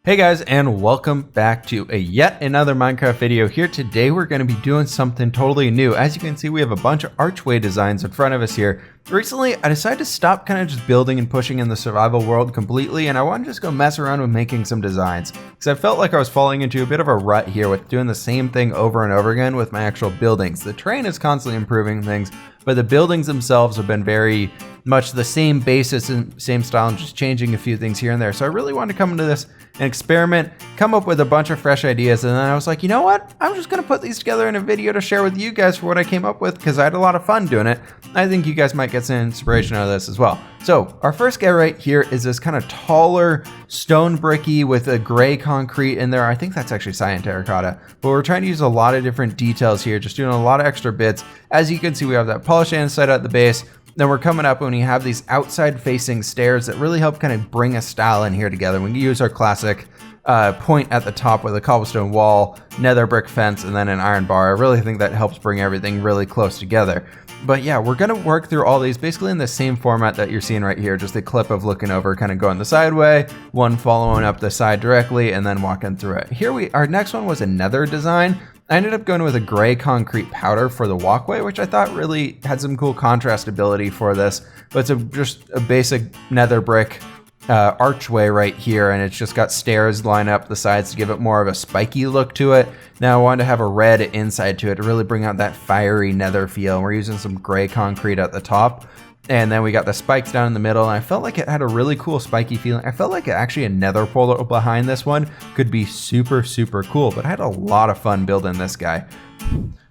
Hey guys, and welcome back to yet another Minecraft video. Here today we're going to be doing something totally new. As you can see, we have a bunch of archway designs in front of us here. Recently, I decided to stop kind of just building and pushing in the survival world completely, and I want to just go mess around with making some designs. Because I felt like I was falling into a bit of a rut here with doing the same thing over and over again with my actual buildings. The terrain is constantly improving things, but the buildings themselves have been very much the same basis and same style and just changing a few things here and there. So I really wanted to come into this and experiment, come up with a bunch of fresh ideas, and then I was like, you know what? I'm just going to put these together in a video to share with you guys for what I came up with because I had a lot of fun doing it. I think you guys might get some inspiration out of this as well. So our first guy right here is this kind of taller stone bricky with a gray concrete in there. I think that's actually cyan terracotta, but we're trying to use a lot of different details here, just doing a lot of extra bits. As you can see, we have that polished andesite at the base. Then we're coming up when we have these outside facing stairs that really help kind of bring a style in here together. We can use our classic point at the top with a cobblestone wall, nether brick fence, and then an iron bar. I really think that helps bring everything really close together. But yeah, we're going to work through all these basically in the same format that you're seeing right here. Just a clip of looking over, kind of going the sideway, one following up the side directly, and then walking through it. Here our next one was a nether design. I ended up going with a gray concrete powder for the walkway, which I thought really had some cool contrast ability for this. But it's just a basic nether brick archway right here, and it's just got stairs lined up the sides to give it more of a spiky look to it. Now I wanted to have a red inside to it to really bring out that fiery nether feel. And we're using some gray concrete at the top. And then we got the spikes down in the middle, and I felt like it had a really cool spiky feeling. I felt like actually a nether portal behind this one could be super, super cool, but I had a lot of fun building this guy.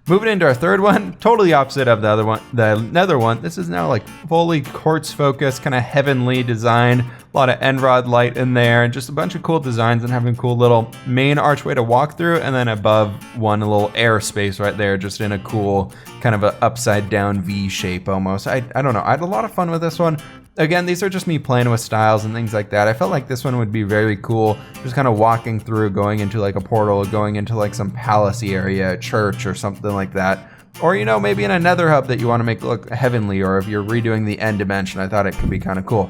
Moving into our third one, totally opposite of the other one, the nether one. This is now like fully quartz focused, kind of heavenly design. A lot of end rod light in there, and just a bunch of cool designs and having a cool little main archway to walk through, and then above one a little air space right there, just in a cool kind of a upside down V shape almost. I don't know. I had a lot of fun with this one. Again, these are just me playing with styles and things like that. I felt like this one would be very cool, just kind of walking through, going into like a portal, going into like some palace-y area, a church or something like that. Or, you know, maybe in a nether hub that you want to make look heavenly, or if you're redoing the end dimension, I thought it could be kind of cool.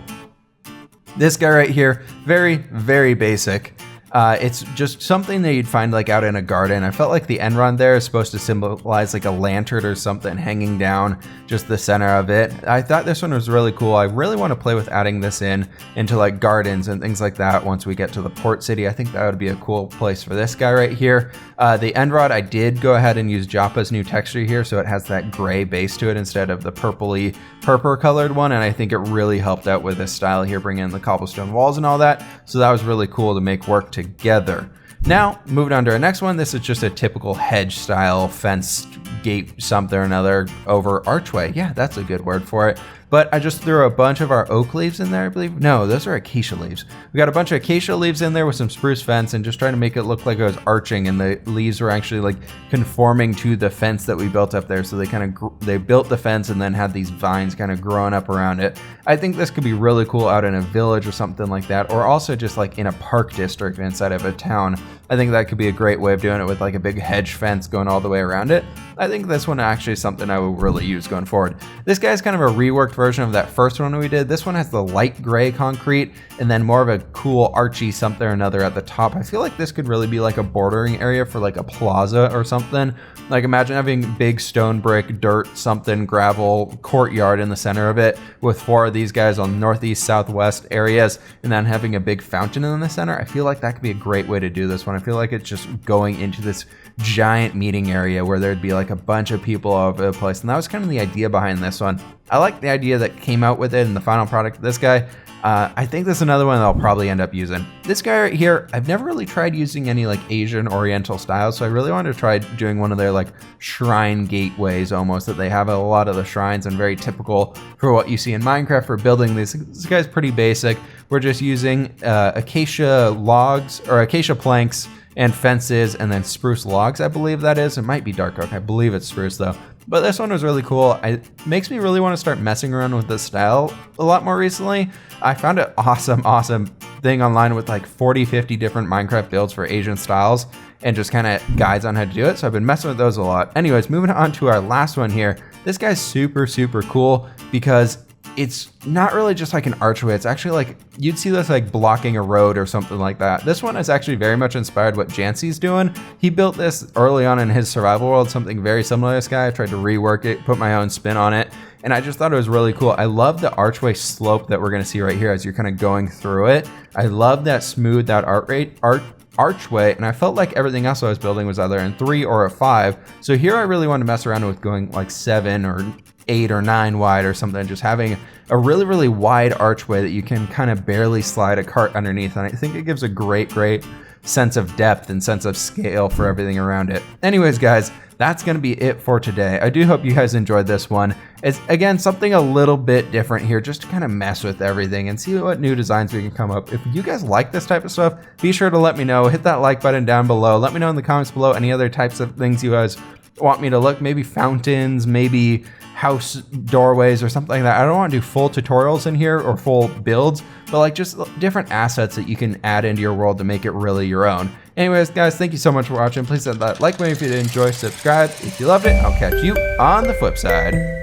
This guy right here, very, very basic. It's just something that you'd find like out in a garden. I felt like the end rod there is supposed to symbolize like a lantern or something hanging down just the center of it. I thought this one was really cool. I really want to play with adding this into like gardens and things like that once we get to the port city. I think that would be a cool place for this guy right here. The end rod, I did go ahead and use Joppa's new texture here, so it has that gray base to it instead of the purpley purple colored one, and I think it really helped out with this style here, bringing in the cobblestone walls and all that. So that was really cool to make work together. Now, moving on to our next one. This is just a typical hedge style fence gate something or another over archway. Yeah, that's a good word for it. But I just threw a bunch of our oak leaves in there, I believe. No, those are acacia leaves. We got a bunch of acacia leaves in there with some spruce fence and just trying to make it look like it was arching, and the leaves were actually like conforming to the fence that we built up there. So they kind of they built the fence and then had these vines kind of growing up around it. I think this could be really cool out in a village or something like that, or also just like in a park district inside of a town. I think that could be a great way of doing it with like a big hedge fence going all the way around it. I think this one actually is something I will really use going forward. This guy's kind of a reworked version of that first one we did. This one has the light gray concrete and then more of a cool archy something or another at the top. I feel like this could really be like a bordering area for like a plaza or something. Like imagine having big stone brick, dirt, something, gravel, courtyard in the center of it with four of these guys on northeast, southwest areas, and then having a big fountain in the center. I feel like that could be a great way to do this one. I feel like it's just going into this giant meeting area where there'd be like a bunch of people all over the place. And that was kind of the idea behind this one. I like the idea that came out with it and the final product of this guy. I think this is another one that I'll probably end up using. This guy right here, I've never really tried using any like Asian Oriental styles, so I really wanted to try doing one of their like shrine gateways almost that they have at a lot of the shrines, and very typical for what you see in Minecraft for building these. This guy's pretty basic. We're just using acacia logs or acacia planks and fences, and then spruce logs, I believe that is. It might be dark oak. I believe it's spruce though. But this one was really cool. It makes me really want to start messing around with this style a lot more recently. I found an awesome thing online with like 40, 50 different Minecraft builds for Asian styles and just kind of guides on how to do it. So I've been messing with those a lot. Anyways, moving on to our last one here. This guy's super, super cool because it's not really just like an archway. It's actually like, you'd see this like blocking a road or something like that. This one is actually very much inspired what Jancy's doing. He built this early on in his survival world, something very similar to this guy. I tried to rework it, put my own spin on it, and I just thought it was really cool. I love the archway slope that we're gonna see right here as you're kind of going through it. I love that smoothed out archway, and I felt like everything else I was building was either in 3 or a 5. So here I really wanted to mess around with going like 7 or 8 or 9 wide or something, just having a really wide archway that you can kind of barely slide a cart underneath. And I think it gives a great sense of depth and sense of scale for everything around it. Anyways, guys, that's going to be it for today. I do hope you guys enjoyed this one. It's, again, something a little bit different here, just to kind of mess with everything and see what new designs we can come up. If you guys like this type of stuff, be sure to let me know. Hit that like button down below. Let me know in the comments below any other types of things you guys want me to look, maybe fountains, maybe house doorways or something like that. I don't want to do full tutorials in here or full builds, but like just different assets that you can add into your world to make it really your own. Anyways, guys, thank you so much for watching. Please hit that like button if you did enjoy, subscribe if you loved it. I'll catch you on the flip side.